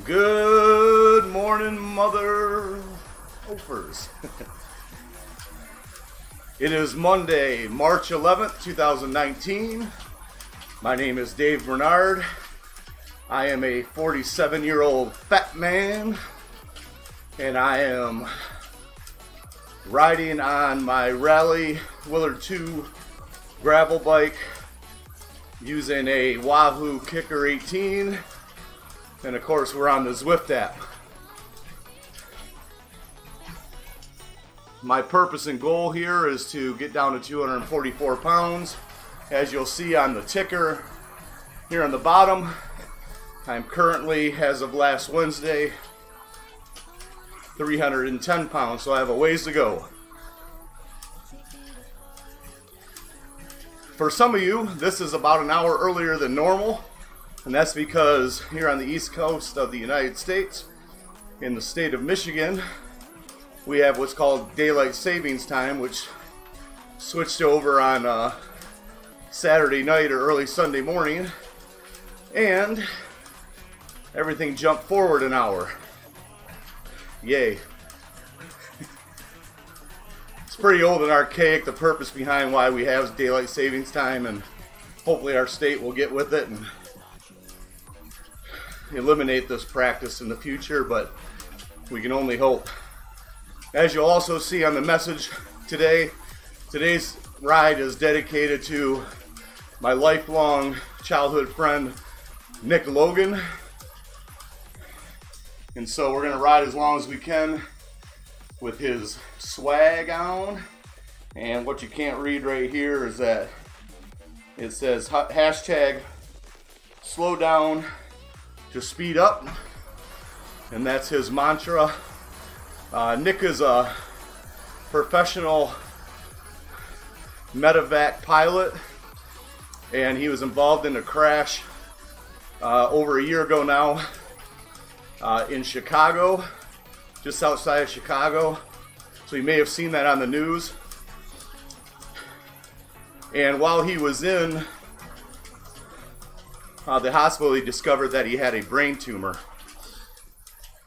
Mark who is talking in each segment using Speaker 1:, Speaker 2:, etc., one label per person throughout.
Speaker 1: Good morning, mother oafers. It is Monday, March 11th, 2019. My name is Dave Bernard. I am a 47-year-old fat man, and I am riding on my Raleigh Willard 2 gravel bike using a Wahoo Kickr 18. And of course, we're on the Zwift app. My purpose and goal here is to get down to 244 pounds. As you'll see on the ticker here on the bottom, I'm currently, as of last Wednesday, 310 pounds, so I have a ways to go. For some of you, this is about an hour earlier than normal. And that's because here on the East Coast of the United States, in the state of Michigan, we have what's called daylight savings time, which switched over on Saturday night or early Sunday morning, and everything jumped forward an hour. Yay. It's pretty old and archaic, the purpose behind why we have daylight savings time, and hopefully our state will get with it and eliminate this practice in the future, but we can only hope. As you'll also see on the message today, today's ride is dedicated to my lifelong childhood friend, Nick Logan. And so we're gonna ride as long as we can with his swag on. And what you can't read right here is that it says hashtag slow down to speed up, and that's his mantra. Nick is a professional medevac pilot, and he was involved in a crash over a year ago now in Chicago, just outside of Chicago. So you may have seen that on the news. And while he was in the hospital, he discovered that he had a brain tumor.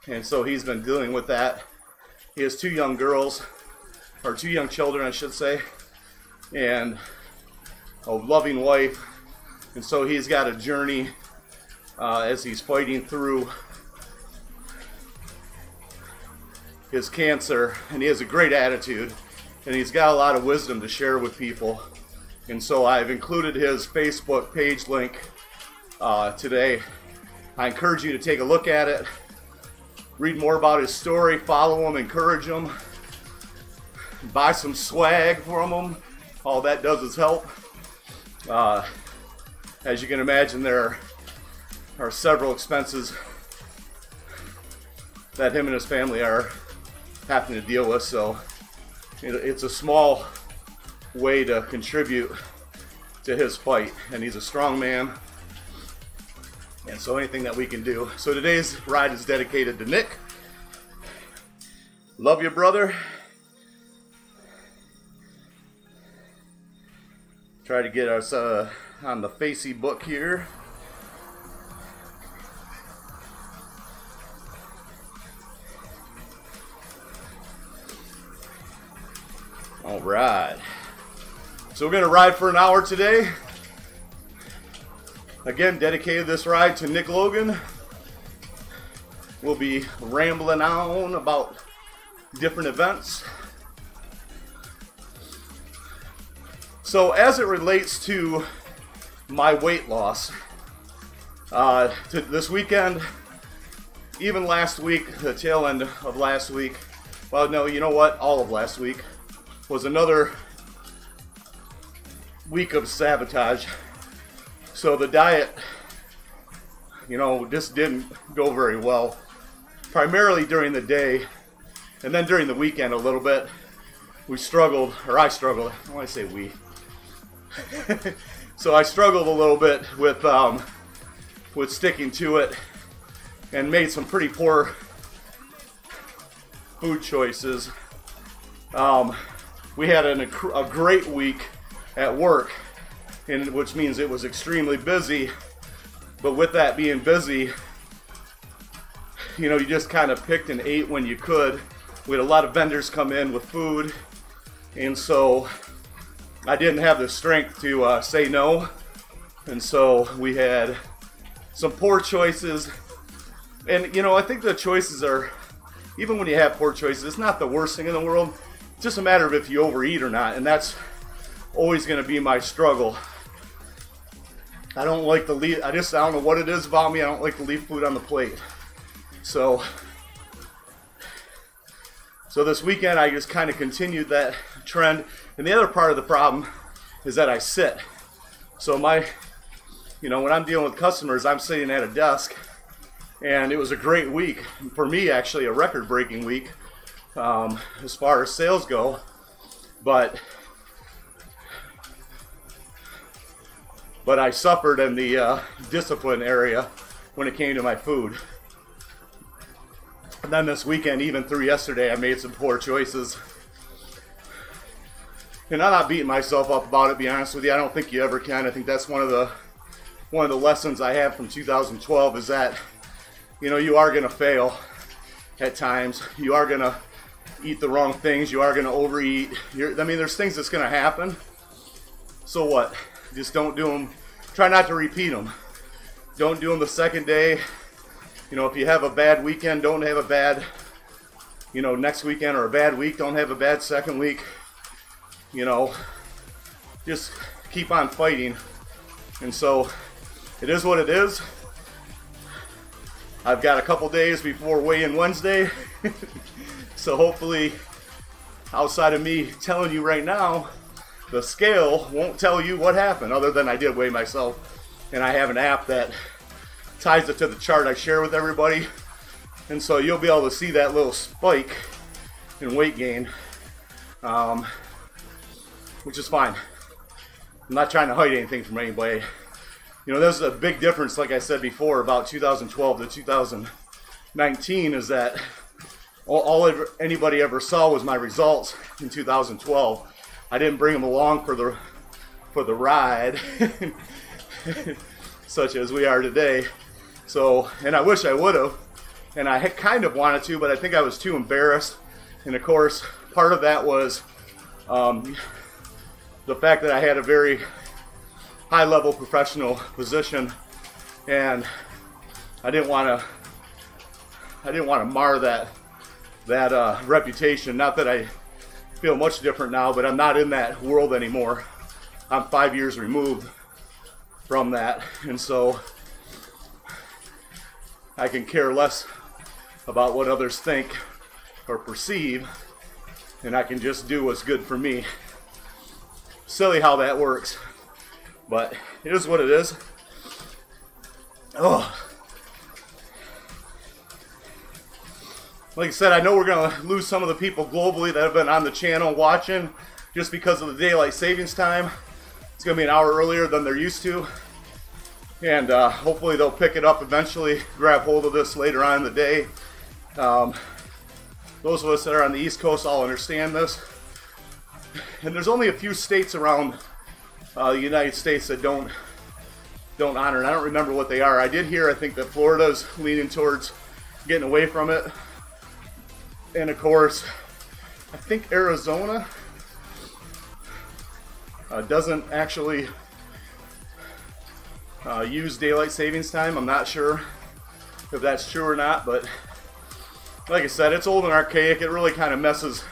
Speaker 1: And so he's been dealing with that. He has two young girls, or two young children, I should say, and a loving wife. And so he's got a journey as he's fighting through his cancer. And he has a great attitude, and he's got a lot of wisdom to share with people. And so I've included his Facebook page link today. I encourage you to take a look at it, read more about his story, follow him, encourage him, buy some swag from him. All that does is help. As you can imagine, there are several expenses that him and his family are having to deal with, so it's a small way to contribute to his fight, and he's a strong man. And so anything that we can do. So today's ride is dedicated to Nick. Love you, brother. Try to get us on the Facebook here. All right. So we're going to ride for an hour today. Again, dedicated this ride to Nick Logan. We'll be rambling on about different events. So as it relates to my weight loss, this weekend, even last week, the tail end of last week, well, no, you know what? All of last week was another week of sabotage. So the diet, just didn't go very well, primarily during the day, and then during the weekend a little bit. I struggled. Why I say we? So I struggled a little bit with sticking to it, and made some pretty poor food choices. We had a great week at work, which means it was extremely busy. But with that being busy, you know, you just kind of picked and ate when you could. We had a lot of vendors come in with food, and so I didn't have the strength to say no, and so we had some poor choices. And you know, I think the choices are, even when you have poor choices, it's not the worst thing in the world. It's just a matter of if you overeat or not, and that's always going to be my struggle. I don't like to leave, I don't know what it is about me, I don't like to leave food on the plate. So this weekend I just kind of continued that trend. And the other part of the problem is that I sit. So you know, when I'm dealing with customers, I'm sitting at a desk, and it was a great week. For me, actually, a record-breaking week as far as sales go. But I suffered in the discipline area when it came to my food. And then this weekend, even through yesterday, I made some poor choices. And I'm not beating myself up about it, to be honest with you. I don't think you ever can. I think that's one of the lessons I have from 2012 is that, you know, you are going to fail at times. You are going to eat the wrong things. You are going to overeat. I mean, there's things that's going to happen. So what? Just don't do them. Try not to repeat them. Don't do them the second day. You know, if you have a bad weekend, don't have a bad, you know, next weekend, or a bad week, don't have a bad second week. You know, just keep on fighting. And so it is what it is. I've got a couple days before weigh-in Wednesday. So hopefully, outside of me telling you right now, the scale won't tell you what happened, other than I did weigh myself. And I have an app that ties it to the chart I share with everybody. And so you'll be able to see that little spike in weight gain, which is fine. I'm not trying to hide anything from anybody. You know, there's a big difference, like I said before, about 2012 to 2019, is that all anybody ever saw was my results in 2012. I didn't bring them along for the ride, such as we are today. So, and I wish I would have, and I kind of wanted to, but I think I was too embarrassed. And of course, part of that was the fact that I had a very high-level professional position, and I didn't want to mar that reputation. Not that I feel much different now, but I'm not in that world anymore. I'm 5 years removed from that, and so I can care less about what others think or perceive, and I can just do what's good for me. Silly how that works, but it is what it is. Oh. Like I said, I know we're going to lose some of the people globally that have been on the channel watching just because of the daylight savings time. It's going to be an hour earlier than they're used to. And hopefully they'll pick it up eventually, grab hold of this later on in the day. Those of us that are on the East Coast all understand this. And there's only a few states around the United States that don't honor it. I don't remember what they are. I did hear, I think, that Florida's leaning towards getting away from it. And of course, I think Arizona doesn't actually use daylight savings time. I'm not sure if that's true or not, but like I said, it's old and archaic. It really kind of messes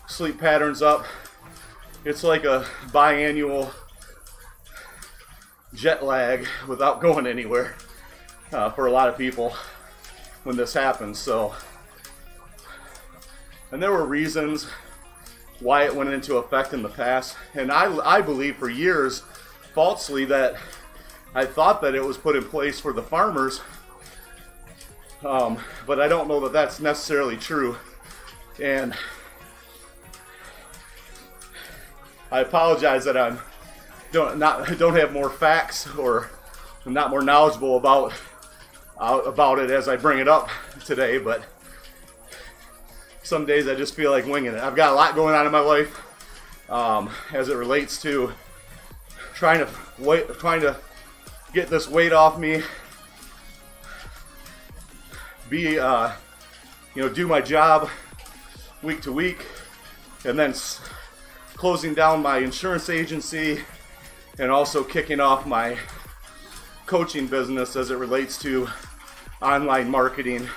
Speaker 1: sleep patterns up. It's like a biannual jet lag without going anywhere for a lot of people when this happens. So, and there were reasons why it went into effect in the past, and I believe for years falsely that I thought that it was put in place for the farmers, but I don't know that that's necessarily true. And I apologize that I don't have more facts, or I'm not more knowledgeable about it as I bring it up today, but some days I just feel like winging it. I've got a lot going on in my life as it relates to trying to get this weight off me, be, you know, do my job week to week, and then closing down my insurance agency, and also kicking off my coaching business as it relates to online marketing.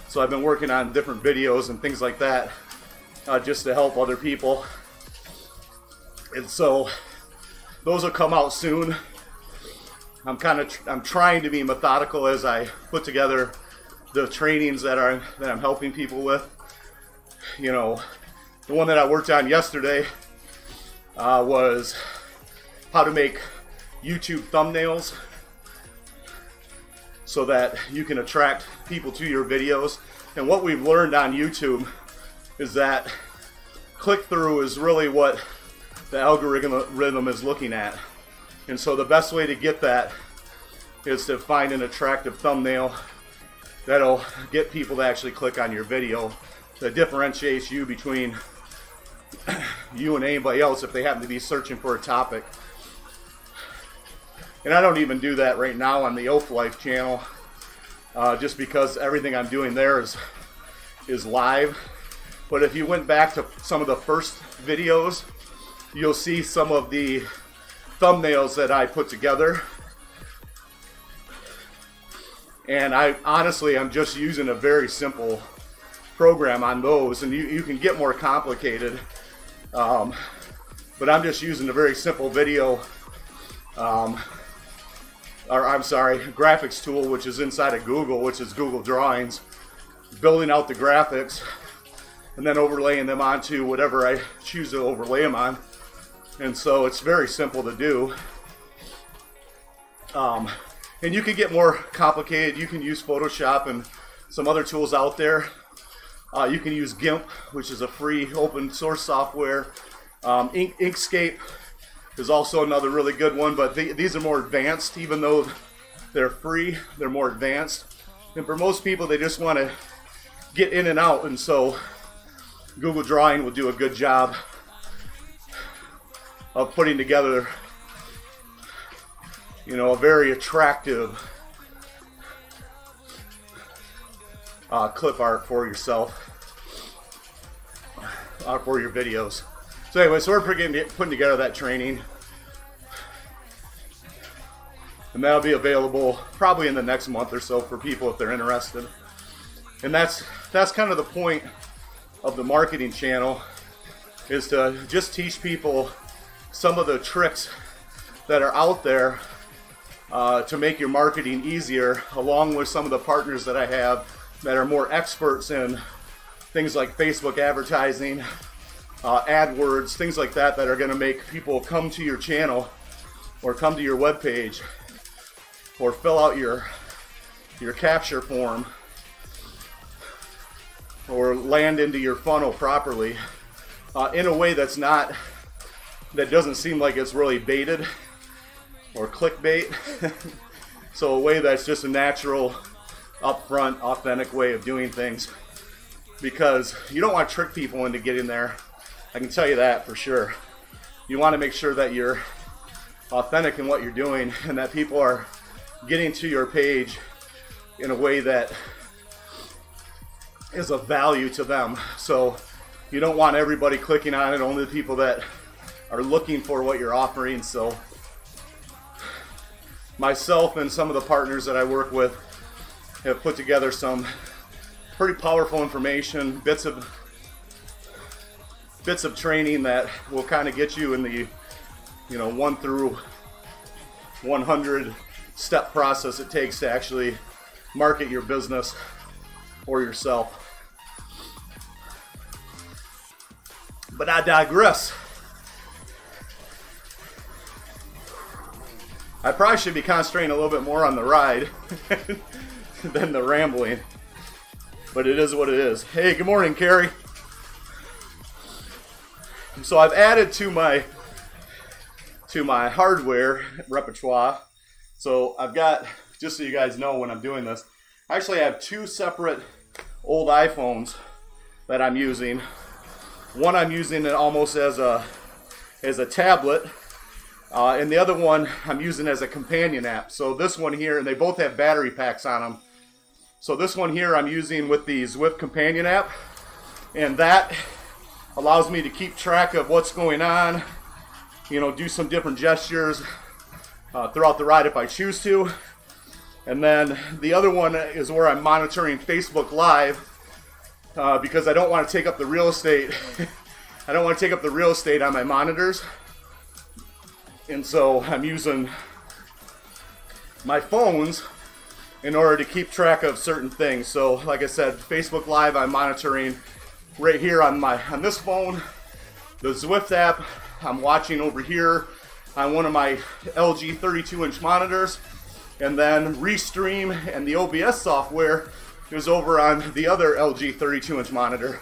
Speaker 1: So I've been working on different videos and things like that, just to help other people. And so those will come out soon. I'm trying to be methodical as I put together the trainings that I'm helping people with. You know, the one that I worked on yesterday was how to make YouTube thumbnails so that you can attract people to your videos. And what we've learned on YouTube is that click-through is really what the algorithm is looking at. And so the best way to get that is to find an attractive thumbnail that'll get people to actually click on your video, that differentiates you between you and anybody else if they happen to be searching for a topic. And I don't even do that right now on the Oaf Life channel, just because everything I'm doing there is live. But if you went back to some of the first videos, you'll see some of the thumbnails that I put together. And I'm just using a very simple program on those, and you can get more complicated. But I'm just using a very simple video, graphics tool, which is inside of Google, which is Google Drawings, building out the graphics, and then overlaying them onto whatever I choose to overlay them on. And so it's very simple to do. And you can get more complicated. You can use Photoshop and some other tools out there. You can use GIMP, which is a free open source software. Inkscape is also another really good one, but these are more advanced. Even though they're free, they're more advanced. And for most people, they just want to get in and out, and so Google Drawing will do a good job of putting together, you know, a very attractive clip art for yourself, for your videos. So anyway, so we're putting together that training, and that'll be available probably in the next month or so for people if they're interested. And that's kind of the point of the marketing channel, is to just teach people some of the tricks that are out there to make your marketing easier, along with some of the partners that I have that are more experts in things like Facebook advertising, AdWords, things like that, that are going to make people come to your channel or come to your web page or fill out your capture form or land into your funnel properly in a way that doesn't seem like it's really baited or clickbait. So a way that's just a natural, upfront, authentic way of doing things, because you don't want to trick people into getting there. I can tell you that for sure. You want to make sure that you're authentic in what you're doing, and that people are getting to your page in a way that is of value to them. So you don't want everybody clicking on it, only the people that are looking for what you're offering. So myself and some of the partners that I work with have put together some pretty powerful information, bits of training that will kind of get you in the, you know, 1 through 100 step process it takes to actually market your business or yourself. But I digress. I probably should be concentrating a little bit more on the ride than the rambling, but it is what it is. Hey, good morning, Carrie. So I've added to my hardware repertoire. So I've got, just so you guys know when I'm doing this, I actually have 2 separate old iPhones that I'm using. One I'm using it almost as a tablet, and the other one I'm using as a companion app. So this one here, and they both have battery packs on them. So this one here I'm using with the Zwift companion app, and that allows me to keep track of what's going on, you know, do some different gestures throughout the ride if I choose to. And then the other one is where I'm monitoring Facebook Live because I don't want to take up the real estate. I don't want to take up the real estate on my monitors. And so I'm using my phones in order to keep track of certain things. So like I said, Facebook Live I'm monitoring right here on this phone. The Zwift app I'm watching over here on one of my LG 32-inch monitors, and then Restream and the OBS software is over on the other LG 32-inch monitor.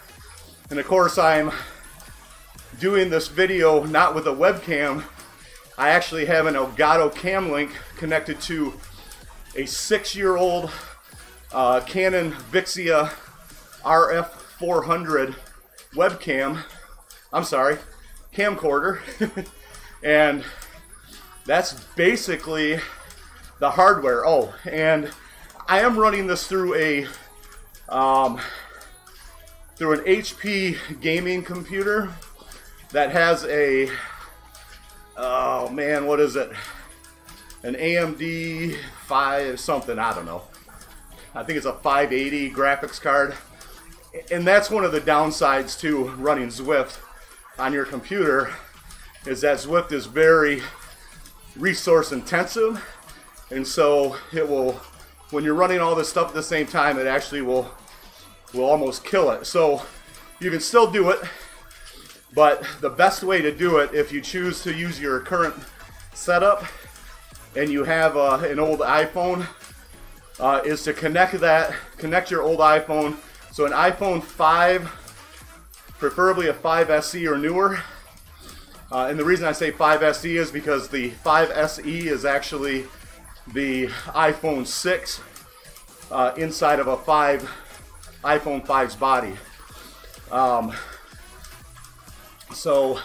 Speaker 1: And of course I'm doing this video not with a webcam. I actually have an Elgato Cam Link connected to a 6-year-old Canon Vixia RF400 webcam. I'm sorry, camcorder. And that's basically the hardware. Oh, and I am running this through an HP gaming computer that has a, oh man, what is it? An AMD 5 something, I don't know. I think it's a 580 graphics card. And that's one of the downsides to running Zwift on your computer, is that Zwift is very resource intensive. And so it will, when you're running all this stuff at the same time, it actually will almost kill it. So you can still do it, but the best way to do it, if you choose to use your current setup and you have an old iPhone, is to connect your old iPhone. So an iPhone 5, preferably a 5 SE or newer. And the reason I say 5 SE is because the 5 SE is actually the iPhone 6 inside of a iPhone 5's body. So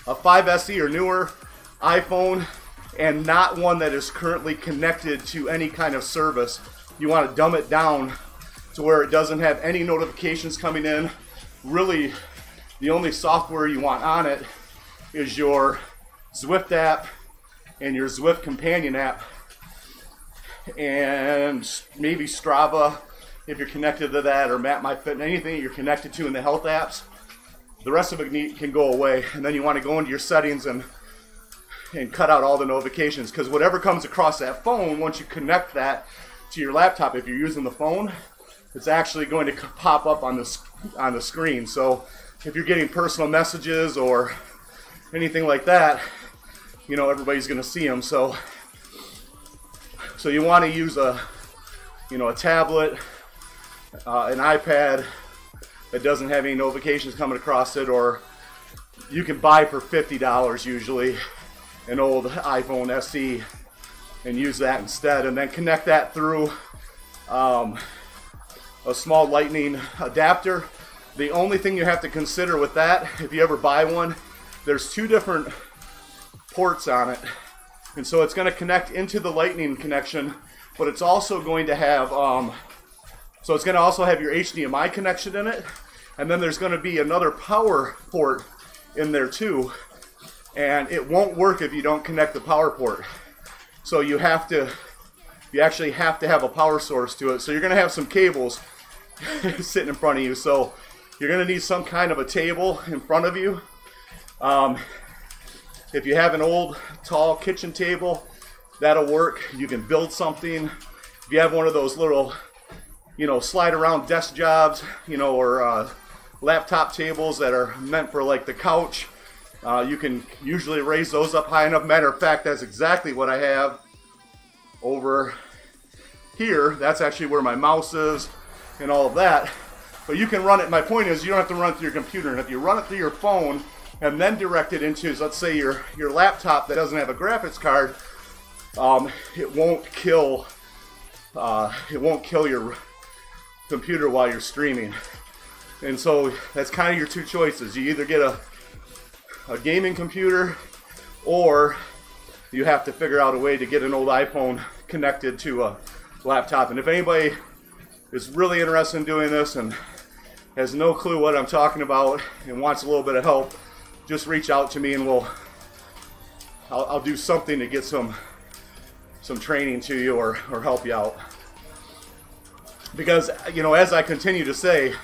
Speaker 1: a 5 SE or newer iPhone, and not one that is currently connected to any kind of service. You want to dumb it down to where it doesn't have any notifications coming in. Really, the only software you want on it is your Zwift app and your Zwift companion app, and maybe Strava if you're connected to that, or MapMyFitness, anything that you're connected to in the health apps. The rest of it can go away, and then you want to go into your settings and cut out all the notifications, because whatever comes across that phone, once you connect that to your laptop, if you're using the phone, it's actually going to pop up on the screen. So if you're getting personal messages or anything like that, you know, everybody's going to see them. So you want to use a tablet, an iPad that doesn't have any notifications coming across it, or you can buy for $50 usually an old iPhone SE and use that instead, and then connect that through a small lightning adapter. The only thing you have to consider with that, if you ever buy one, there's 2 different ports on it, and so it's going to connect into the lightning connection, but it's also going to have so it's going to also have your HDMI connection in it, and then there's going to be another power port in there too, and it won't work if you don't connect the power port. So you actually have to have a power source to it. So you're going to have some cables sitting in front of you. So you're going to need some kind of a table in front of you. If you have an old tall kitchen table, that'll work. You can build something. If you have one of those little, slide around desk jobs, or laptop tables that are meant for like the couch, you can usually raise those up high enough. Matter of fact, that's exactly what I have over here. That's actually where my mouse is and all of that. But you can run it. My point is, you don't have to run it through your computer. And if you run it through your phone and then direct it into, let's say, your laptop that doesn't have a graphics card, it won't kill your computer while you're streaming. And so that's kind of your 2 choices. You either get a gaming computer, or you have to figure out a way to get an old iPhone connected to a laptop. And if anybody is really interested in doing this and has no clue what I'm talking about and wants a little bit of help, just reach out to me and I'll do something to get some training to you or help you out. Because, you know, as I continue to say,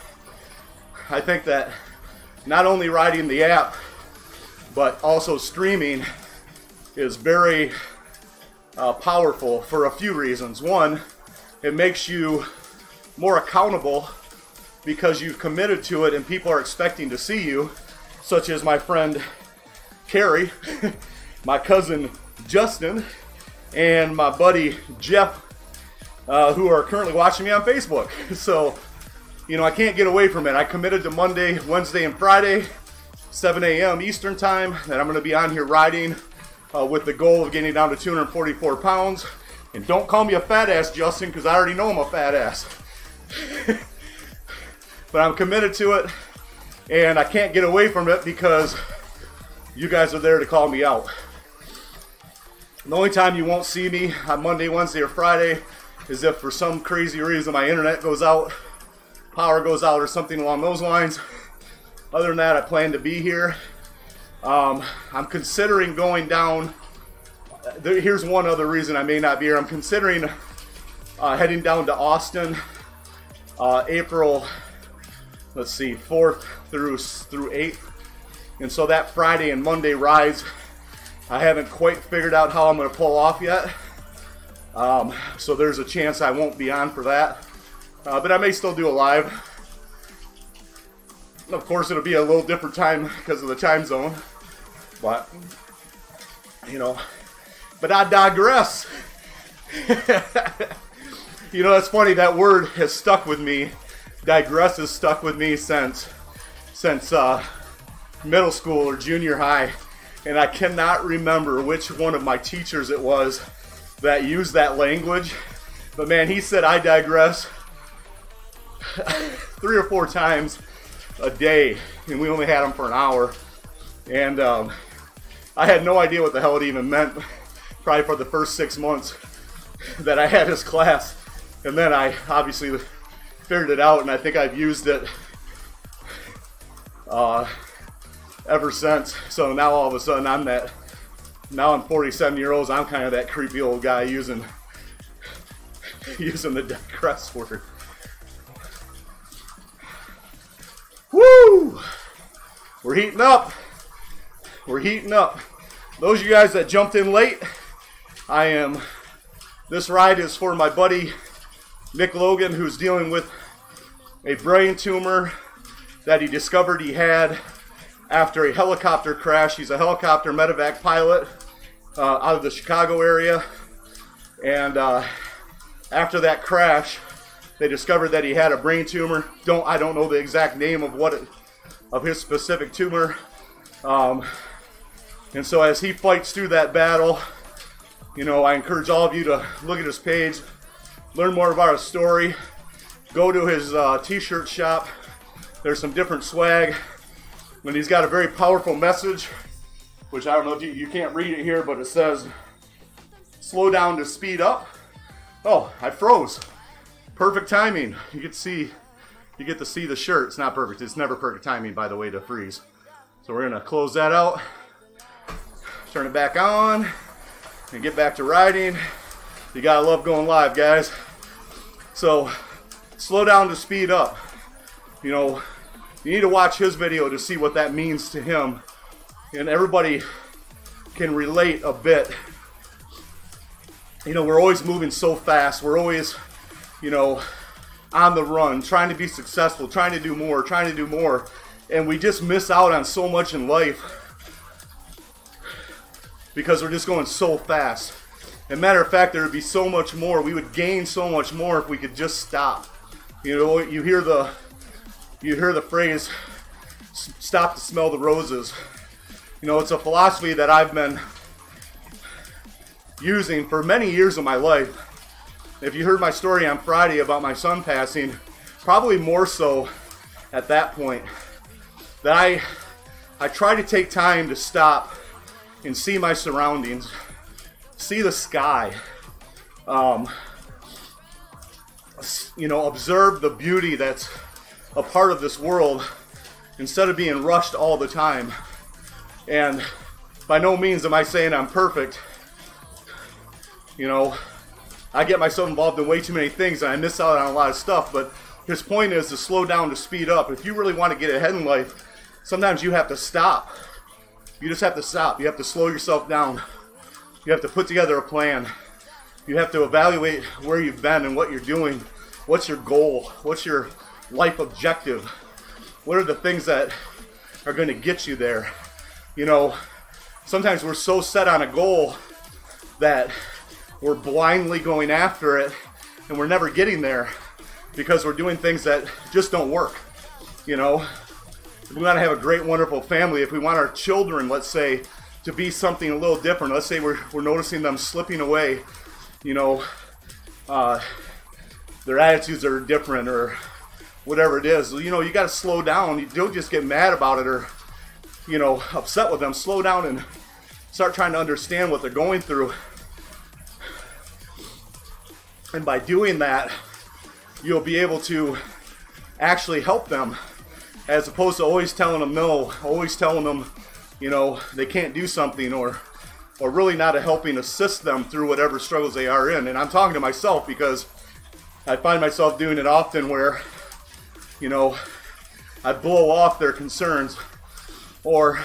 Speaker 1: I think that not only riding the app, but also streaming is very powerful for a few reasons. One, it makes you more accountable because you've committed to it and people are expecting to see you, such as my friend Carrie, my cousin Justin, and my buddy Jeff, who are currently watching me on Facebook. So, you know, I can't get away from it. I committed to Monday, Wednesday, and Friday, 7 a.m. Eastern time, that I'm going to be on here riding with the goal of getting down to 244 pounds. And don't call me a fat ass, Justin, because I already know I'm a fat ass. But I'm committed to it, and I can't get away from it because you guys are there to call me out. The only time you won't see me on Monday, Wednesday, or Friday is if for some crazy reason my internet goes out, power goes out, or something along those lines. Other than that, I plan to be here. I'm considering going down. Here's one other reason I may not be here. I'm considering heading down to Austin April, let's see, 4th through 8th. And so that Friday and Monday rides, I haven't quite figured out how I'm going to pull off yet. So there's a chance I won't be on for that. But I may still do a live. Of course, it'll be a little different time because of the time zone. But, you know, but I digress. You know, that's funny, that word has stuck with me. Digress has stuck with me since middle school or junior high. And I cannot remember which one of my teachers it was that used that language. But man, he said I digress 3 or 4 times a day, and we only had him for an hour. And I had no idea what the hell it even meant, probably for the first 6 months that I had his class. And then I obviously figured it out, and I think I've used it ever since. So now all of a sudden now I'm 47 years old, I'm kind of that creepy old guy using the digress word. Woo! We're heating up. We're heating up. Those of you guys that jumped in late, this ride is for my buddy Nick Logan, who's dealing with a brain tumor that he discovered he had after a helicopter crash. He's a helicopter medevac pilot out of the Chicago area. And after that crash, they discovered that he had a brain tumor. I don't know the exact name of his specific tumor. And so as he fights through that battle, you know, I encourage all of you to look at his page, learn more about his story, go to his t-shirt shop. There's some different swag. And he's got a very powerful message, which I don't know if you can't read it here, but it says, "Slow down to speed up." Oh, I froze. Perfect timing. You get to see the shirt. It's not perfect. It's never perfect timing, by the way, to freeze. So we're gonna close that out, turn it back on, and get back to riding. You gotta love going live, guys. So, slow down to speed up. You know, you need to watch his video to see what that means to him. And everybody can relate a bit. You know, we're always moving so fast. We're always, you know, on the run, trying to be successful, trying to do more. And we just miss out on so much in life because we're just going so fast. As a matter of fact, there would be so much more. We would gain so much more if we could just stop. You know, you hear the phrase, "Stop to smell the roses." You know, it's a philosophy that I've been using for many years of my life. If you heard my story on Friday about my son passing, probably more so at that point, that I try to take time to stop and see my surroundings, see the sky. you know, observe the beauty that's a part of this world instead of being rushed all the time. And by no means am I saying I'm perfect. You know, I get myself involved in way too many things and I miss out on a lot of stuff, but his point is to slow down to speed up. If you really want to get ahead in life, sometimes you have to stop. You just have to stop. You have to slow yourself down. You have to put together a plan. You have to evaluate where you've been and what you're doing. What's your goal? What's your life objective? What are the things that are going to get you there? You know, sometimes we're so set on a goal that we're blindly going after it and we're never getting there because we're doing things that just don't work. You know, if we want to have a great, wonderful family, if we want our children, let's say, to be something a little different, let's say we're noticing them slipping away, you know, their attitudes are different or whatever it is, you know, you got to slow down. You don't just get mad about it or, you know, upset with them. Slow down and start trying to understand what they're going through. And by doing that, you'll be able to actually help them, as opposed to always telling them no, always telling them, you know, they can't do something, or really not helping assist them through whatever struggles they are in. And I'm talking to myself because I find myself doing it often where, you know, I blow off their concerns, or,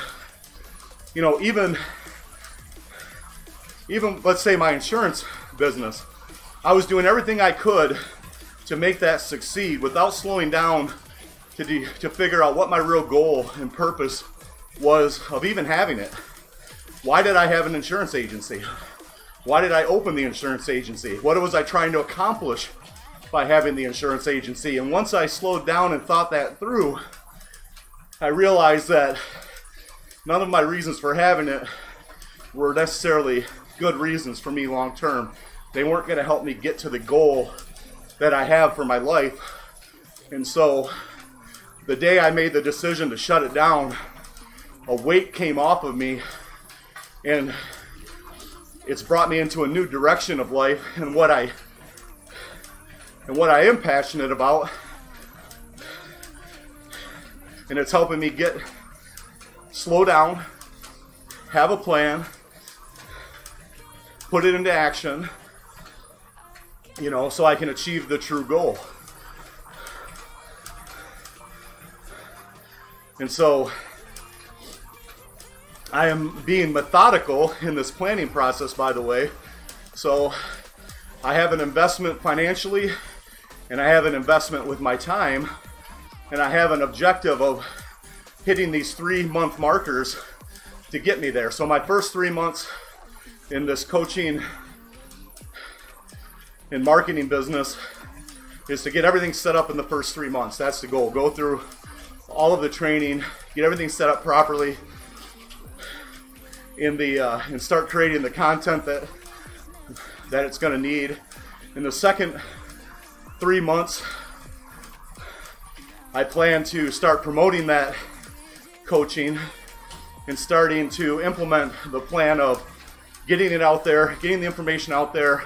Speaker 1: you know, even let's say my insurance business, I was doing everything I could to make that succeed without slowing down to figure out what my real goal and purpose was of even having it. Why did I have an insurance agency? Why did I open the insurance agency? What was I trying to accomplish by having the insurance agency? And once I slowed down and thought that through, I realized that none of my reasons for having it were necessarily good reasons for me long term. They weren't going to help me get to the goal that I have for my life. And so the day I made the decision to shut it down, a weight came off of me, and it's brought me into a new direction of life and what I am passionate about. And it's helping me slow down, have a plan, put it into action, you know, so I can achieve the true goal. And so I am being methodical in this planning process, by the way. So I have an investment financially, and I have an investment with my time, and I have an objective of hitting these 3-month markers to get me there. So my first 3 months in this coaching and marketing business is to get everything set up in the first 3 months. That's the goal. Go through all of the training, get everything set up properly and start creating the content that it's going to need. In the second 3 months, I plan to start promoting that coaching and starting to implement the plan of getting it out there, getting the information out there,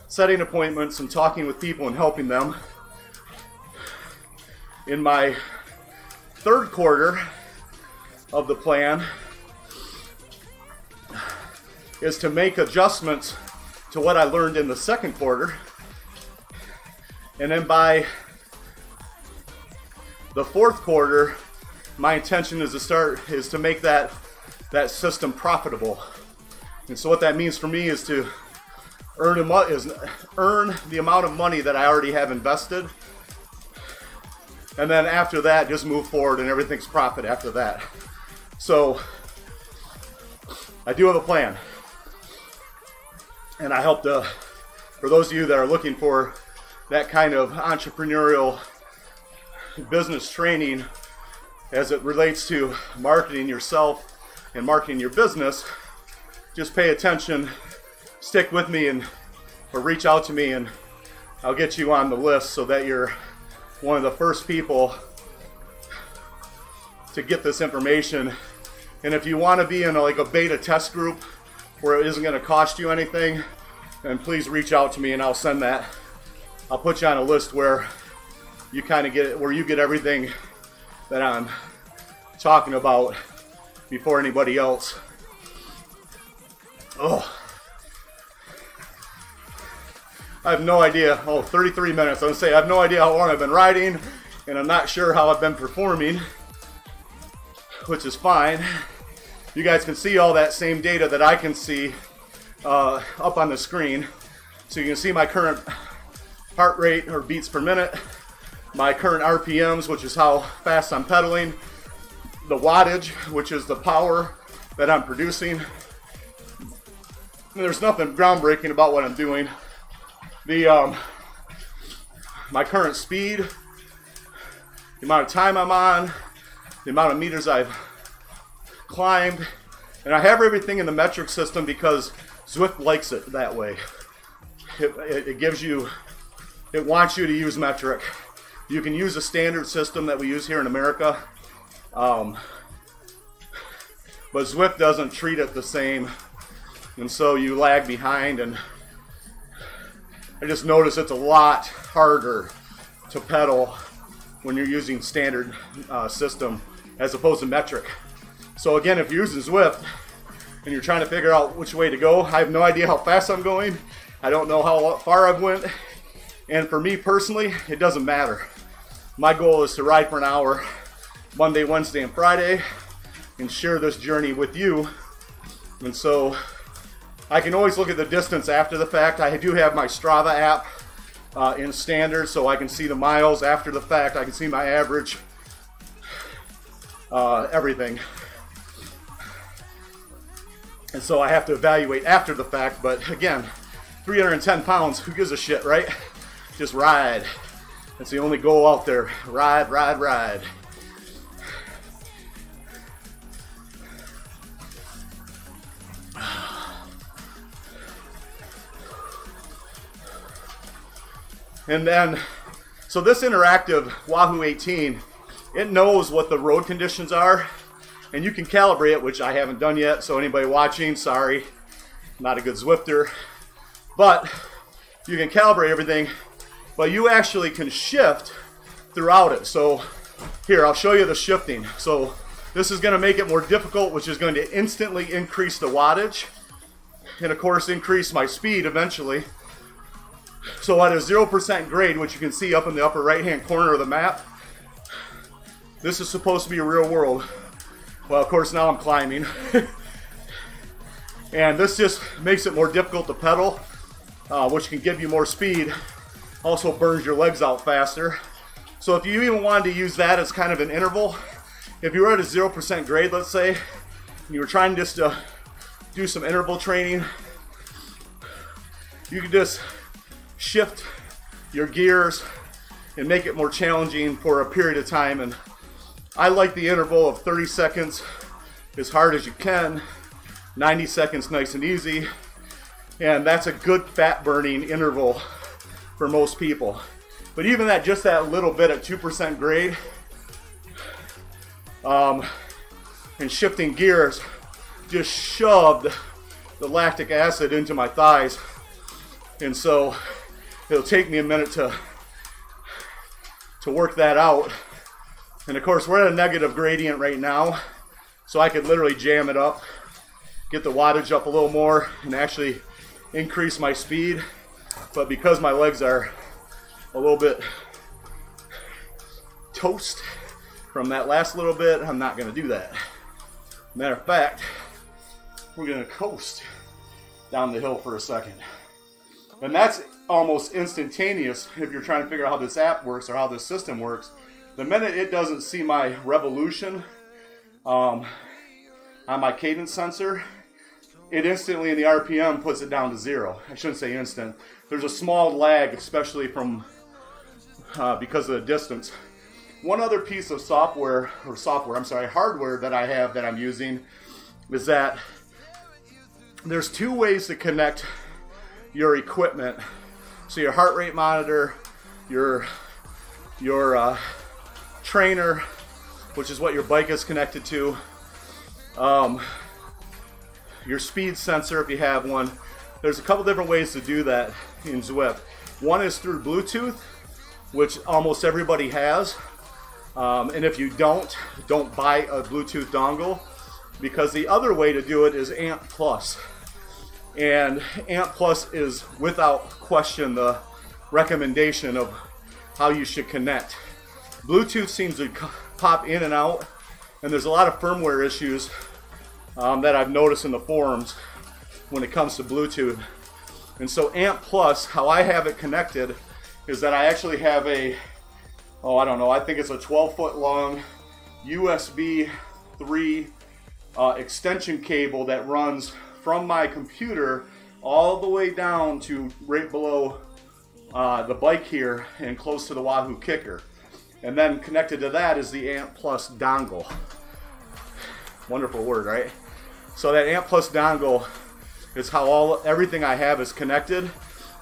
Speaker 1: setting appointments and talking with people and helping them. In my third quarter of the plan is to make adjustments to what I learned in the second quarter. And then by the fourth quarter, my intention is to make that system profitable. And so what that means for me is to earn the amount of money that I already have invested. And then after that, just move forward and everything's profit after that. So I do have a plan. And I hope for those of you that are looking for that kind of entrepreneurial business training as it relates to marketing yourself and marketing your business, just pay attention, stick with me, or reach out to me, and I'll get you on the list so that you're one of the first people to get this information. And if you want to be in a beta test group where it isn't going to cost you anything, then please reach out to me and I'll send that I'll put you on a list where you kind of get, where you get everything that I'm talking about before anybody else. Oh, I have no idea. Oh, 33 minutes. I'm gonna say I have no idea how long I've been riding, and I'm not sure how I've been performing, which is fine. You guys can see all that same data that I can see up on the screen. So you can see my current heart rate or beats per minute, my current RPMs, which is how fast I'm pedaling, the wattage, which is the power that I'm producing. And there's nothing groundbreaking about what I'm doing. My current speed, the amount of time I'm on, the amount of meters I've climbed, and I have everything in the metric system because Zwift likes it that way. It gives you, it wants you to use metric. You can use a standard system that we use here in America, but Zwift doesn't treat it the same, and so you lag behind. And I just noticed it's a lot harder to pedal when you're using standard system as opposed to metric. So again, if you're using Zwift and you're trying to figure out which way to go, I have no idea how fast I'm going. I don't know how far I've went. And for me personally, it doesn't matter. My goal is to ride for an hour Monday, Wednesday, and Friday and share this journey with you. And so I can always look at the distance after the fact. I do have my Strava app in standard, so I can see the miles after the fact. I can see my average, everything. And so I have to evaluate after the fact, but again, 310 pounds, who gives a shit, right? Just ride. That's the only goal out there. Ride, ride, ride. And then, so this interactive Wahoo 18, it knows what the road conditions are, and you can calibrate it, which I haven't done yet, so anybody watching, sorry, not a good Zwifter. But you can calibrate everything, but you actually can shift throughout it. So here, I'll show you the shifting. So this is going to make it more difficult, which is going to instantly increase the wattage, and of course increase my speed eventually. So at a 0% grade, which you can see up in the upper right hand corner of the map, this is supposed to be a real world. Well, of course now I'm climbing. And this just makes it more difficult to pedal, which can give you more speed. Also burns your legs out faster. So if you even wanted to use that as kind of an interval, if you were at a 0% grade, let's say, and you were trying just to do some interval training, you could just shift your gears and make it more challenging for a period of time. And I like the interval of 30 seconds as hard as you can, 90 seconds nice and easy, and that's a good fat burning interval for most people. But even that, just that little bit at 2% grade, and shifting gears just shoved the lactic acid into my thighs, and so it'll take me a minute to work that out. And of course we're at a negative gradient right now, so I could literally jam it up, get the wattage up a little more, and actually increase my speed. But because my legs are a little bit toast from that last little bit, I'm not going to do that. Matter of fact, we're going to coast down the hill for a second. And that's almost instantaneous if you're trying to figure out how this app works or how this system works. The minute it doesn't see my revolution on my cadence sensor, it instantly in the RPM puts it down to 0. I shouldn't say instant. There's a small lag, especially from because of the distance. One other piece of hardware that I have that I'm using is that there's two ways to connect your equipment. So your heart rate monitor, your trainer, which is what your bike is connected to, your speed sensor if you have one. There's a couple different ways to do that in Zwift. One is through Bluetooth, which almost everybody has. And if you don't buy a Bluetooth dongle, because the other way to do it is ANT+. And ANT+ is without question the recommendation of how you should connect. Bluetooth seems to pop in and out, and there's a lot of firmware issues that I've noticed in the forums when it comes to Bluetooth. And so ANT+, how I have it connected is that I actually have a, I don't know, I think it's a 12-foot long USB 3 extension cable that runs from my computer all the way down to right below the bike here and close to the Wahoo Kickr. And then connected to that is the ANT+ dongle. Wonderful word, right? So that ANT+ dongle is how everything I have is connected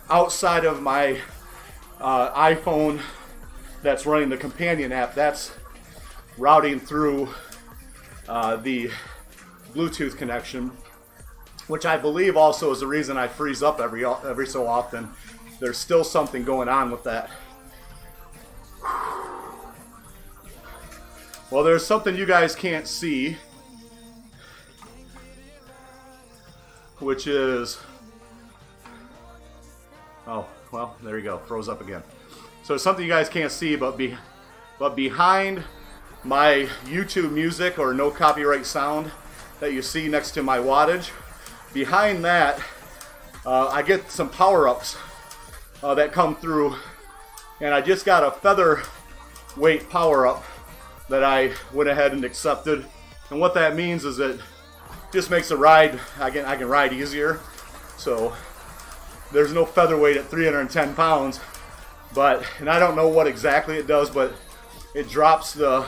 Speaker 1: outside of my iPhone that's running the companion app. That's routing through the Bluetooth connection, which I believe also is the reason I freeze up every so often. There's still something going on with that. Well, there's something you guys can't see, which is, oh, well, there you go, froze up again. So it's something you guys can't see, but behind my YouTube music or no copyright sound that you see next to my wattage, behind that, I get some power-ups that come through, and I just got a featherweight power-up that I went ahead and accepted. And what that means is it just makes the ride, I can ride easier. So there's no featherweight at 310 pounds, and I don't know what exactly it does, but it drops the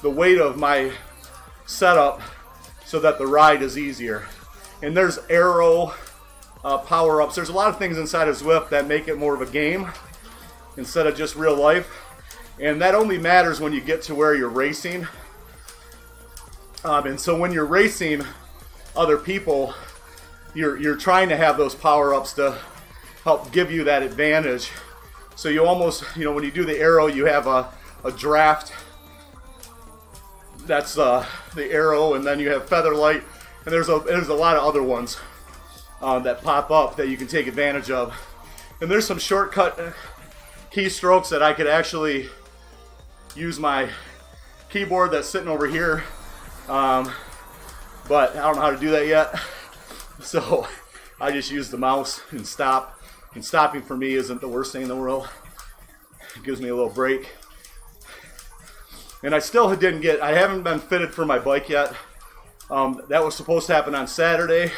Speaker 1: weight of my setup so that the ride is easier. And there's aero power-ups. There's a lot of things inside of Zwift that make it more of a game instead of just real life. And that only matters when you get to where you're racing. And so when you're racing other people, you're trying to have those power-ups to help give you that advantage. So you almost, when you do the aero, you have a draft. That's the aero, and then you have featherlight, and there's a lot of other ones that pop up that you can take advantage of. And there's some shortcut keystrokes that I could actually use my keyboard that's sitting over here, but I don't know how to do that yet. So I just use the mouse and stop. And stopping for me isn't the worst thing in the world. It gives me a little break. And I still I haven't been fitted for my bike yet. That was supposed to happen on Saturday,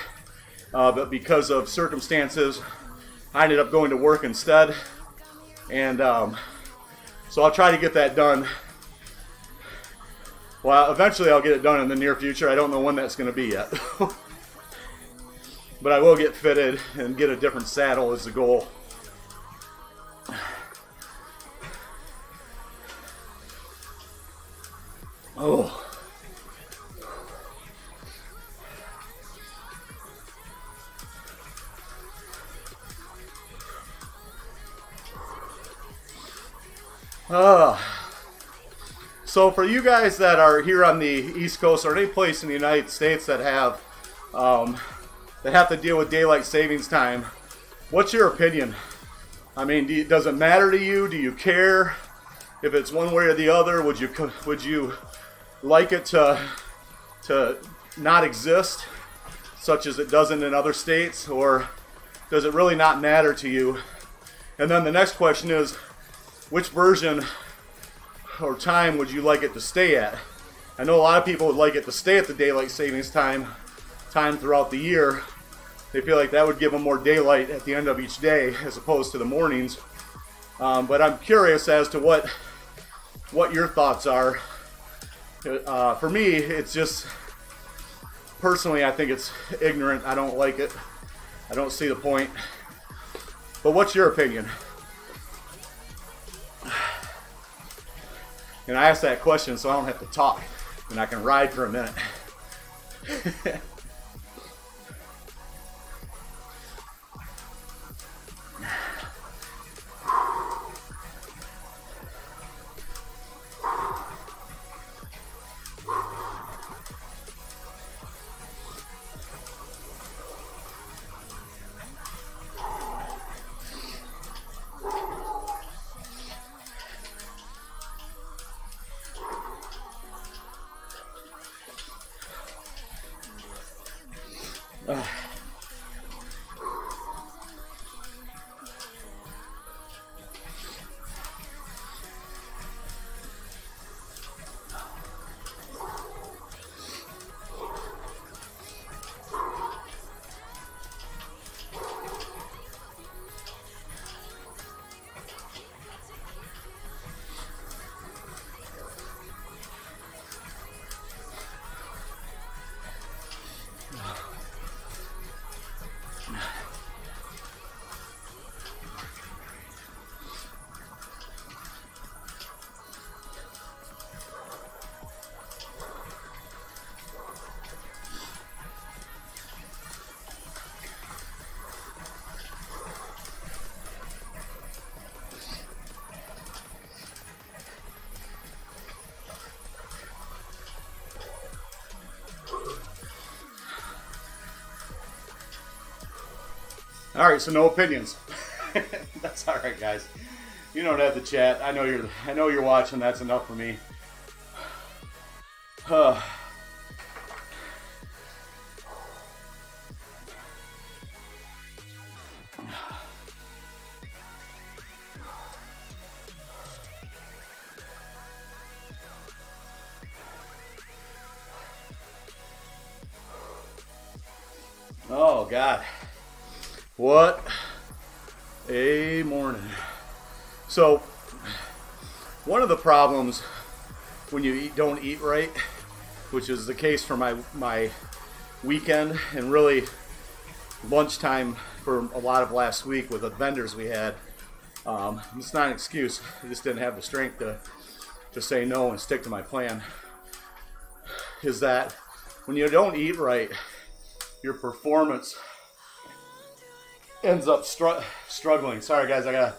Speaker 1: but because of circumstances, I ended up going to work instead. And so I'll try to get that done. Well, eventually I'll get it done in the near future. I don't know when that's going to be yet. But I will get fitted and get a different saddle is the goal. Oh. So for you guys that are here on the East Coast or any place in the United States that have to deal with daylight savings time, what's your opinion? I mean, does it matter to you? Do you care if it's one way or the other? Would you like it to not exist, such as it doesn't in other states, or does it really not matter to you? And then the next question is, which version or time would you like it to stay at? I know a lot of people would like it to stay at the daylight savings time throughout the year. They feel like that would give them more daylight at the end of each day as opposed to the mornings. But I'm curious as to what your thoughts are. For me, it's just, personally, I think it's ignorant. I don't like it. I don't see the point. But what's your opinion? And I asked that question so I don't have to talk and I can ride for a minute. All right, so no opinions. That's all right, guys. You don't have to chat. I know you're watching. That's enough for me. Oh God. What a morning. So, one of the problems when you don't eat right, which is the case for my weekend and really lunchtime for a lot of last week with the vendors we had, it's not an excuse. I just didn't have the strength to say no and stick to my plan, is that when you don't eat right, your performance ends up struggling. Sorry guys, I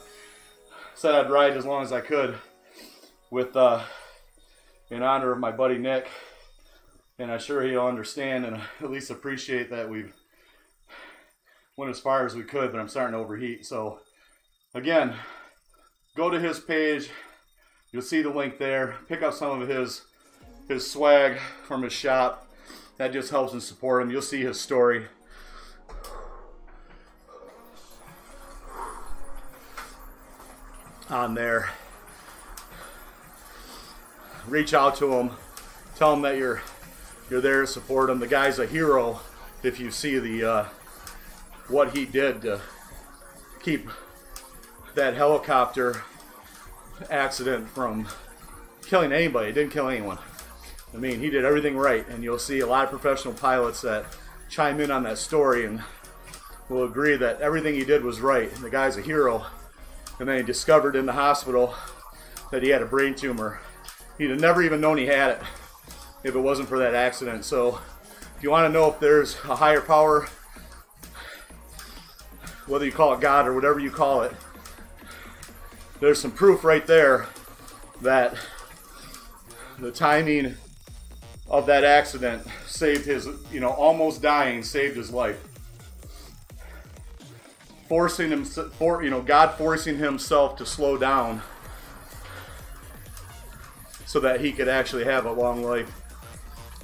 Speaker 1: said I'd ride as long as I could with in honor of my buddy Nick, and I'm sure he'll understand and at least appreciate that we've went as far as we could, but I'm starting to overheat. So again, go to his page, you'll see the link there, pick up some of his swag from his shop. That just helps and support him. You'll see his story. On there. Reach out to him, tell him that you're there to support him. The guy's a hero. If you see the what he did to keep that helicopter accident from killing anybody. It didn't kill anyone. I mean, he did everything right, and you'll see a lot of professional pilots that chime in on that story and will agree that everything he did was right. And the guy's a hero. And then he discovered in the hospital that he had a brain tumor. He'd have never even known he had it if it wasn't for that accident. So if you want to know if there's a higher power, whether you call it God or whatever you call it, there's some proof right there that the timing of that accident saved his, almost dying, saved his life. God forcing himself to slow down so that he could actually have a long life.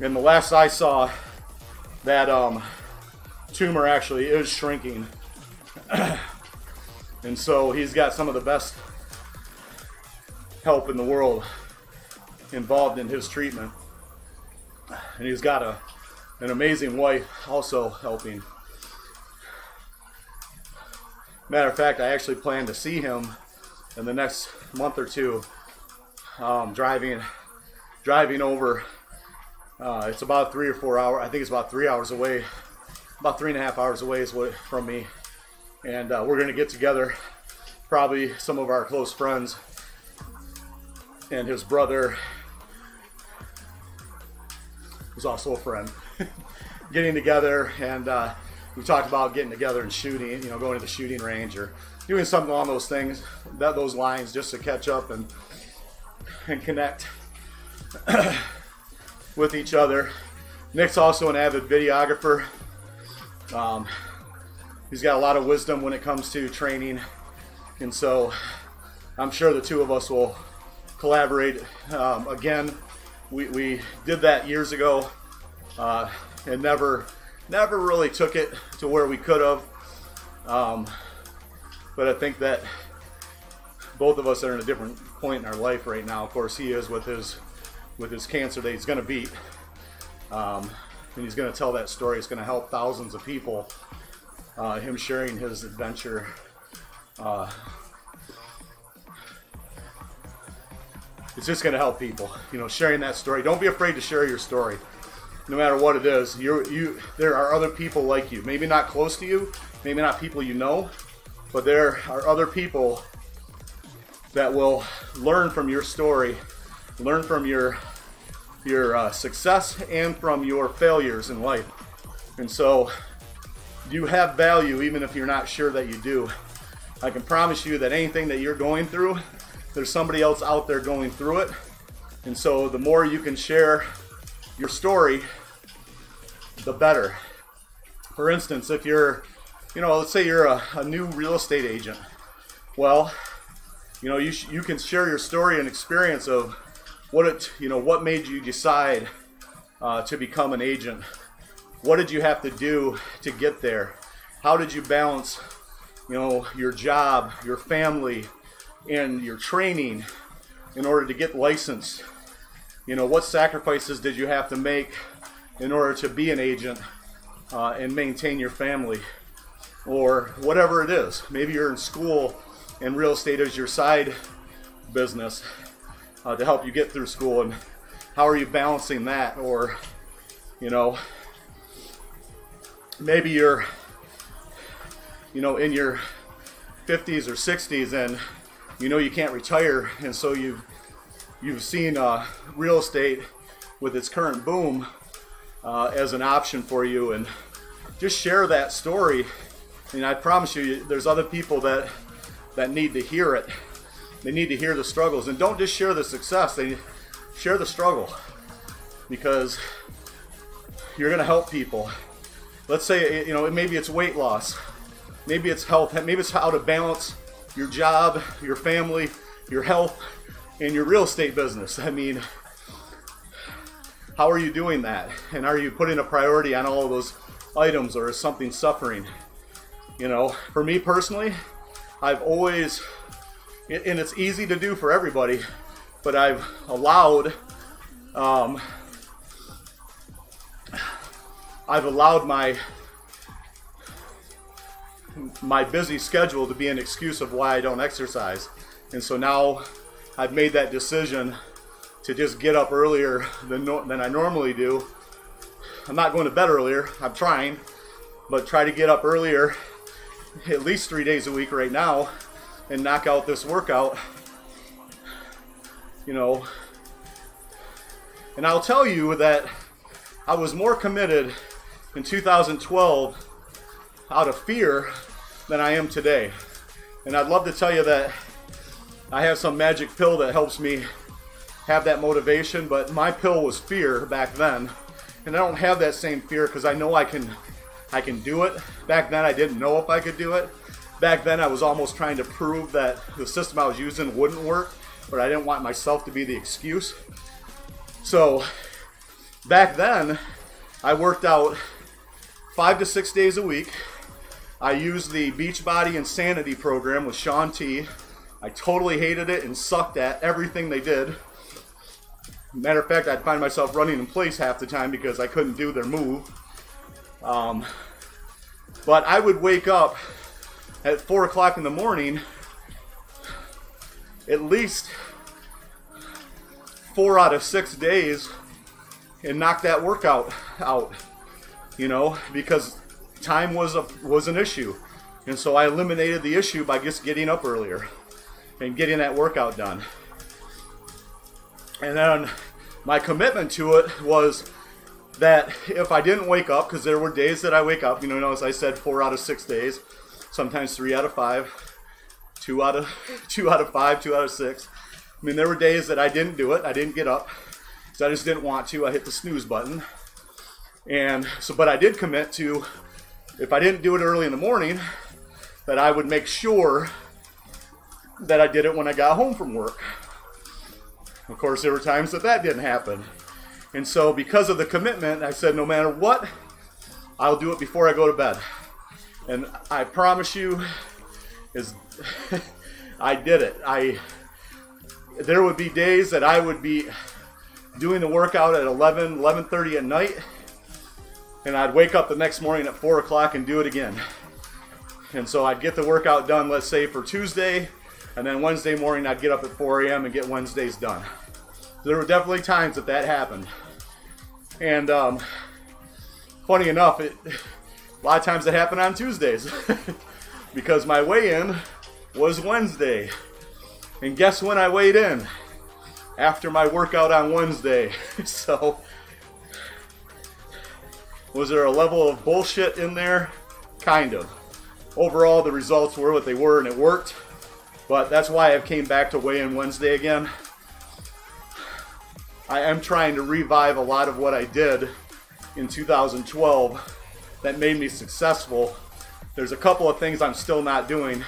Speaker 1: And the last I saw, that tumor actually is shrinking. And so he's got some of the best help in the world involved in his treatment. And he's got an amazing wife also helping. Matter of fact, I actually plan to see him in the next month or two, driving over. It's about 3 or 4 hours. I think it's about 3 hours away, about 3.5 hours away from me. And we're going to get together, probably some of our close friends and his brother, who's also a friend, getting together. And we talked about getting together and shooting, going to the shooting range or doing something along those lines, just to catch up and connect with each other. Nick's also an avid videographer. He's got a lot of wisdom when it comes to training, and so I'm sure the two of us will collaborate. Again, we did that years ago and never never really took it to where we could have. But I think that both of us are in a different point in our life right now. Of course, he is with his cancer that he's going to beat. And he's going to tell that story. It's going to help thousands of people. Him sharing his adventure. It's just going to help people, you know, sharing that story. Don't be afraid to share your story, no matter what it is. There are other people like you. Maybe not close to you, maybe not people you know, but there are other people that will learn from your story, learn from your success and from your failures in life. And so you have value even if you're not sure that you do. I can promise you that anything that you're going through, there's somebody else out there going through it. And so the more you can share your story, the better. For instance, if you're, you know, let's say you're a new real estate agent. Well, you know, you can share your story and experience of what made you decide to become an agent. What did you have to do to get there? How did you balance, you know, your job, your family, and your training in order to get licensed? You know, what sacrifices did you have to make in order to be an agent and maintain your family? Or whatever it is. Maybe you're in school and real estate is your side business to help you get through school, and how are you balancing that? Or, you know, maybe you're, you know, in your 50s or 60s and you know you can't retire, and so you've seen real estate with its current boom as an option for you, and just share that story. And I promise you, there's other people that need to hear it. They need to hear the struggles, and don't just share the success. They share the struggle, because you're going to help people. Let's say, you know, maybe it's weight loss, maybe it's health, maybe it's how to balance your job, your family, your health, and your real estate business. I mean, how are you doing that? And are you putting a priority on all of those items, or is something suffering? You know, for me personally, I've always, and it's easy to do for everybody, but I've allowed my busy schedule to be an excuse of why I don't exercise. And so now I've made that decision to just get up earlier than I normally do. I'm not going to bed earlier, I'm trying, but try to get up earlier at least 3 days a week right now and knock out this workout, you know. And I'll tell you that I was more committed in 2012 out of fear than I am today. And I'd love to tell you that I have some magic pill that helps me have that motivation, but my pill was fear back then. And I don't have that same fear because I know I can do it. Back then I didn't know if I could do it. Back then I was almost trying to prove that the system I was using wouldn't work, but I didn't want myself to be the excuse. So back then I worked out 5 to 6 days a week. I used the Beachbody Insanity program with Shaun T. I totally hated it and sucked at everything they did. Matter of fact, I'd find myself running in place half the time because I couldn't do their move. But I would wake up at 4 o'clock in the morning at least 4 out of 6 days and knock that workout out, you know, because time was an issue. And so I eliminated the issue by just getting up earlier and getting that workout done. And then my commitment to it was that if I didn't wake up, because there were days that I wake up, you know, as I said, 4 out of 6 days, sometimes 3 out of 5, 2 out of 5, 2 out of 6. I mean, there were days that I didn't do it. I didn't get up because I just didn't want to. I hit the snooze button. And so, but I did commit to, if I didn't do it early in the morning, that I would make sure that I did it when I got home from work. Of course, there were times that didn't happen. And so because of the commitment, I said no matter what, I'll do it before I go to bed. And I promise you, I did it. There would be days that I would be doing the workout at 11:30 at night, and I'd wake up the next morning at 4 o'clock and do it again. And so I'd get the workout done, let's say for Tuesday, and then Wednesday morning I'd get up at 4 a.m. and get Wednesdays done. There were definitely times that happened. And funny enough, a lot of times it happened on Tuesdays because my weigh-in was Wednesday. And guess when I weighed in? After my workout on Wednesday. So, was there a level of bullshit in there? Kind of. Overall, the results were what they were and it worked. But that's why I came back to weigh in Wednesday again. I am trying to revive a lot of what I did in 2012 that made me successful. There's a couple of things I'm still not doing.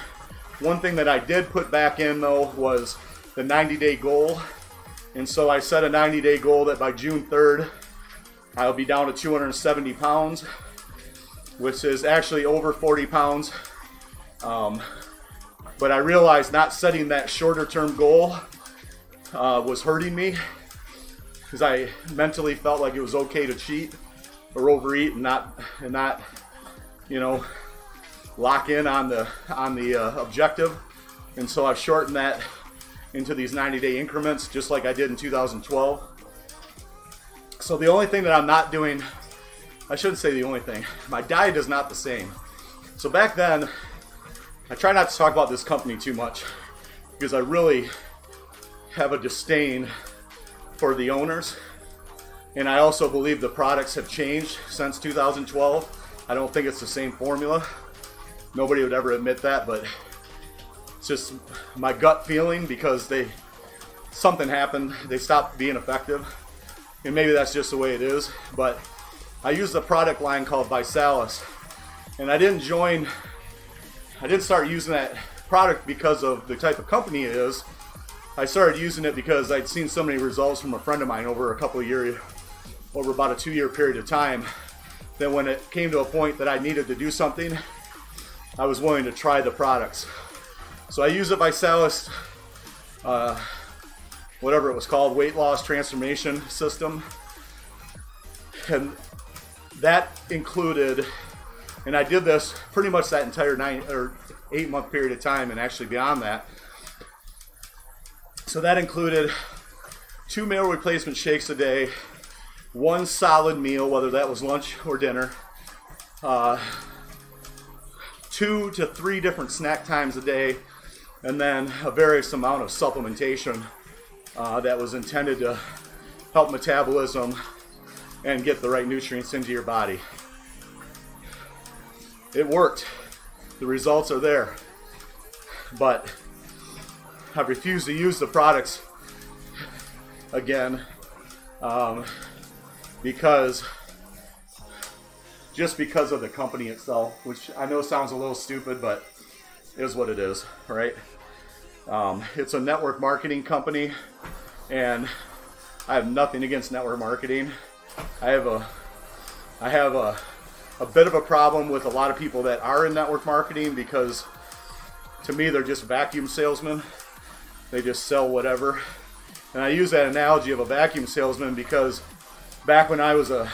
Speaker 1: One thing that I did put back in though was the 90-day goal. And so I set a 90-day goal that by June 3rd, I'll be down to 270 pounds, which is actually over 40 pounds. But I realized not setting that shorter term goal was hurting me, because I mentally felt like it was okay to cheat or overeat and not, you know, lock in on the objective. And so I've shortened that into these 90-day increments, just like I did in 2012. So the only thing that I'm not doing, I shouldn't say the only thing, my diet is not the same. So back then, I try not to talk about this company too much because I really have a disdain for the owners. And I also believe the products have changed since 2012. I don't think it's the same formula. Nobody would ever admit that, but it's just my gut feeling, because something happened. They stopped being effective. And maybe that's just the way it is. But I use a product line called Visalis. And I didn't start using that product because of the type of company it is. I started using it because I'd seen so many results from a friend of mine over about a 2-year period of time, that when it came to a point that I needed to do something, I was willing to try the products. So I use a Visalis, whatever it was called, weight loss transformation system. And that included, and I did this pretty much that entire 8-month period of time, and actually beyond that. So that included 2 meal replacement shakes a day, 1 solid meal, whether that was lunch or dinner, 2 to 3 different snack times a day, and then a various amount of supplementation that was intended to help metabolism and get the right nutrients into your body. It worked. The results are there. But I refuse to use the products again because of the company itself, which I know sounds a little stupid, but is what it is, right? It's a network marketing company, and I have nothing against network marketing. I have a bit of a problem with a lot of people that are in network marketing, because to me they're just vacuum salesmen. They just sell whatever. And I use that analogy of a vacuum salesman because back when I was a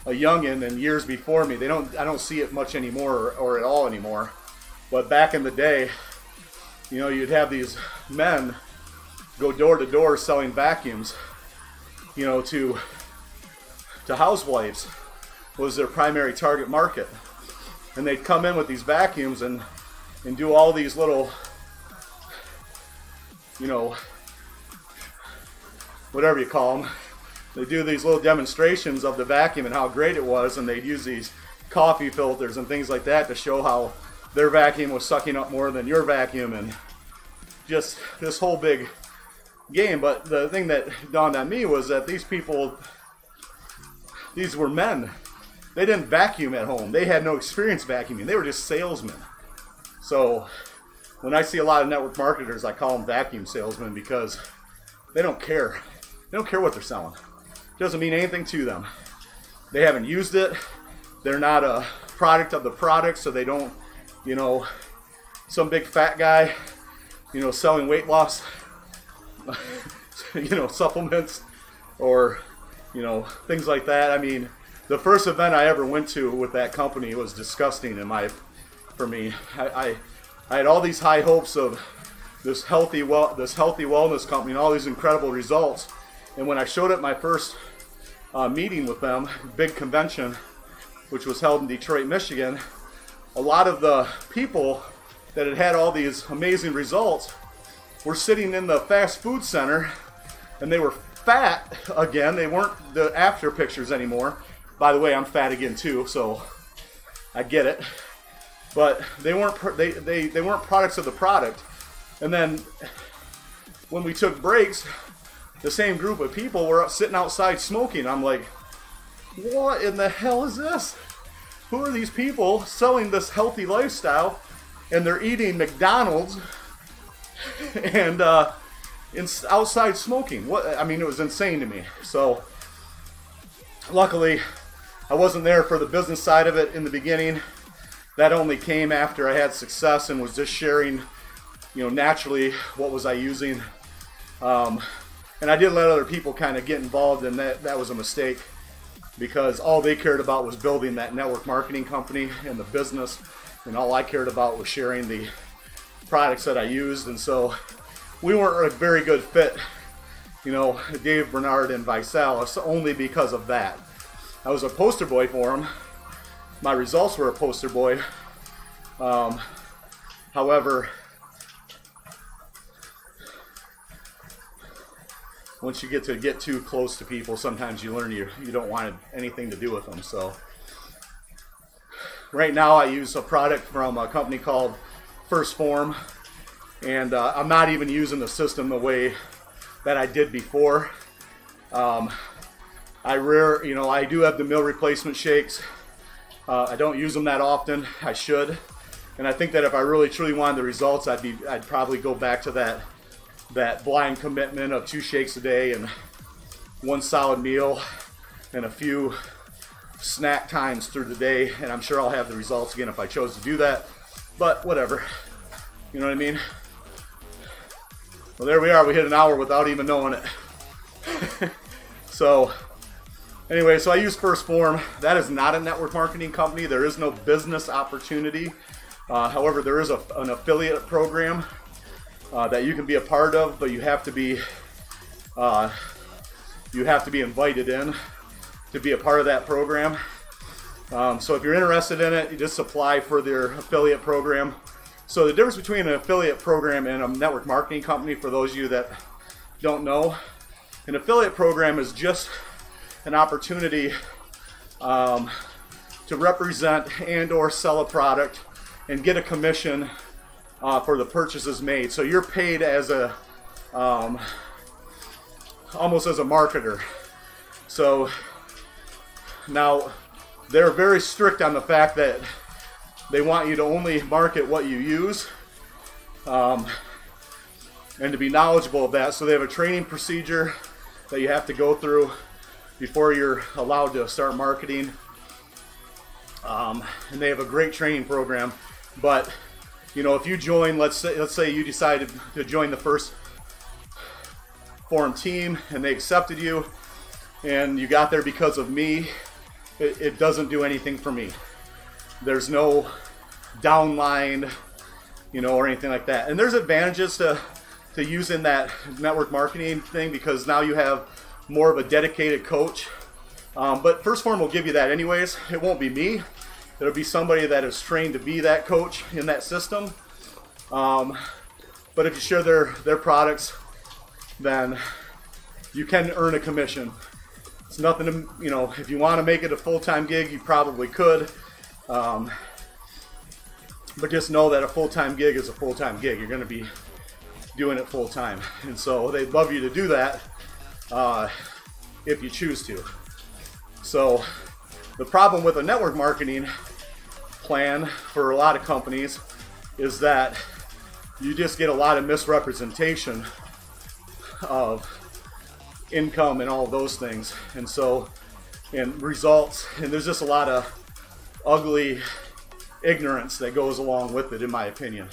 Speaker 1: youngin' and years before me, I don't see it much anymore or at all anymore. But back in the day, you know, you'd have these men go door to door selling vacuums, you know, to housewives was their primary target market. And they'd come in with these vacuums and do all these little, you know, whatever you call them. They do these little demonstrations of the vacuum and how great it was, and they'd use these coffee filters and things like that to show how their vacuum was sucking up more than your vacuum, and just this whole big game. But the thing that dawned on me was that these people, these were men. They didn't vacuum at home. They had no experience vacuuming. They were just salesmen. So when I see a lot of network marketers, I call them vacuum salesmen, because they don't care. They don't care what they're selling. It doesn't mean anything to them. They haven't used it. They're not a product of the product, so they don't, you know, some big fat guy, you know, selling weight loss, you know, supplements or, you know, things like that. I mean, the first event I ever went to with that company was disgusting for me. I had all these high hopes of this healthy wellness company and all these incredible results. And when I showed up my first meeting with them, big convention, which was held in Detroit, Michigan, a lot of the people that had all these amazing results were sitting in the fast food center, and they were fat again. They weren't the after pictures anymore. By the way, I'm fat again too, so I get it. But they weren't they weren't products of the product. And then when we took breaks, the same group of people were sitting outside smoking. I'm like, what in the hell is this? Who are these people selling this healthy lifestyle, and they're eating McDonald's and outside smoking? What? I mean, it was insane to me. So luckily, I wasn't there for the business side of it in the beginning. That only came after I had success and was just sharing, you know, naturally what was I using. And I didn't let other people kind of get involved in that. That was a mistake, because all they cared about was building that network marketing company and the business, and all I cared about was sharing the products that I used. And so we weren't a very good fit, you know, Dave Bernard and Visalis, only because of that. I was a poster boy for them. My results were a poster boy. However, once you get too close to people, sometimes you learn you don't want anything to do with them. So right now I use a product from a company called First Form, and I'm not even using the system the way that I did before. I do have the meal replacement shakes. I don't use them that often. I should, and I think that if I really truly wanted the results, I'd probably go back to that blind commitment of 2 shakes a day and 1 solid meal and a few snack times through the day, and I'm sure I'll have the results again if I chose to do that. But whatever, you know what I mean? Well, there we are. We hit an hour without even knowing it. So anyway, so I use First Form. That is not a network marketing company. There is no business opportunity. However, there is an affiliate program that you can be a part of, but you have to be invited in to be a part of that program. So if you're interested in it, you just apply for their affiliate program. So the difference between an affiliate program and a network marketing company, for those of you that don't know, an affiliate program is just an opportunity to represent and or sell a product and get a commission for the purchases made. So you're paid as a almost as a marketer. So now they're very strict on the fact that they want you to only market what you use, and to be knowledgeable of that. So they have a training procedure that you have to go through before you're allowed to start marketing, and they have a great training program. But you know, if you join, let's say you decided to join the First Form team and they accepted you and you got there because of me, it doesn't do anything for me. There's no downline, you know, or anything like that. And there's advantages to using that network marketing thing, because now you have more of a dedicated coach. But First Form will give you that anyways. It won't be me. It'll be somebody that is trained to be that coach in that system. But if you share their products, then you can earn a commission. It's nothing to, you know, if you want to make it a full-time gig, you probably could. But just know that a full-time gig is a full-time gig. You're going to be doing it full-time. And so they'd love you to do that if you choose to. So the problem with a network marketing plan for a lot of companies is that you just get a lot of misrepresentation of income and all those things, and so, and results, and there's just a lot of ugly ignorance that goes along with it, in my opinion.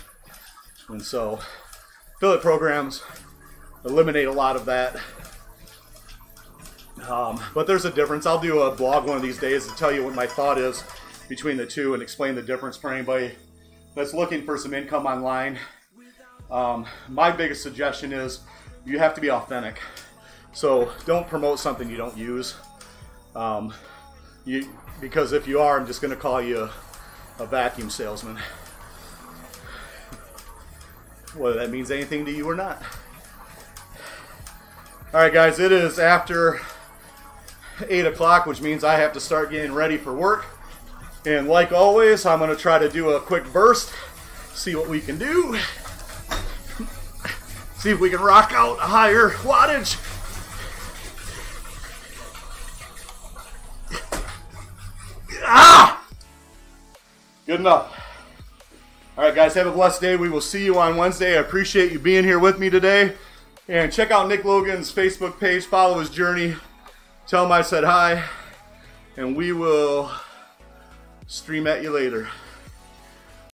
Speaker 1: And so affiliate programs eliminate a lot of that. But there's a difference. I'll do a blog one of these days to tell you what my thought is between the two and explain the difference for anybody that's looking for some income online. My biggest suggestion is you have to be authentic. So don't promote something you don't use. Because if you are, I'm just going to call you a vacuum salesman. Whether that means anything to you or not. Alright guys, it is after 8 o'clock, which means I have to start getting ready for work. And like always, I'm going to try to do a quick burst, see what we can do. See if we can rock out a higher wattage. Ah! Good enough. Alright guys, have a blessed day. We will see you on Wednesday. I appreciate you being here with me today. And check out Nick Logan's Facebook page. Follow his journey. Tell him I said hi. And we will stream at you later.